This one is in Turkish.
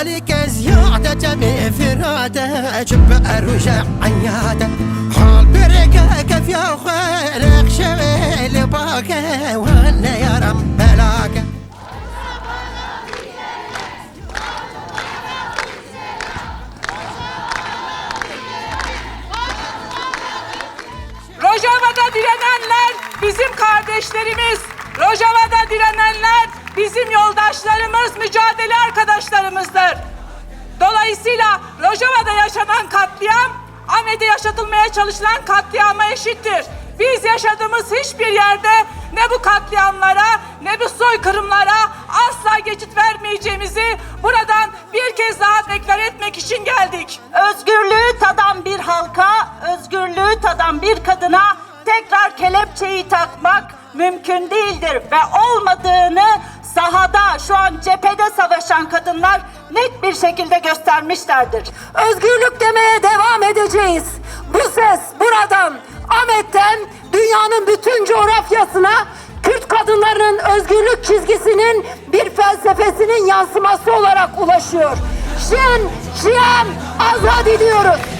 عليك زيادة جميع فرادة جبار وجعيادة حال برقة كيف يا خالق شويل باقة وانا يا رب بلاقة Rojava'da direnenler bizim kardeşlerimiz. Rojava'da direnenler bizim yoldaşlarımız, mücadele arkadaşlarımızdır. Dolayısıyla Rojava'da yaşanan katliam, Ahmet'e yaşatılmaya çalışılan katliama eşittir. Biz yaşadığımız hiçbir yerde ne bu katliamlara ne bu soykırımlara asla geçit vermeyeceğimizi buradan bir kez daha deklar etmek için geldik. Özgürlüğü tadan bir halka, özgürlüğü tadan bir kadına tekrar kelepçeyi takmak mümkün değildir ve olmadığını sahada şu an cephede savaşan kadınlar net bir şekilde göstermişlerdir. Özgürlük demeye devam edeceğiz. Bu ses buradan, Ahmet'ten dünyanın bütün coğrafyasına Kürt kadınlarının özgürlük çizgisinin bir felsefesinin yansıması olarak ulaşıyor. Şen, şiam, azad ediyoruz.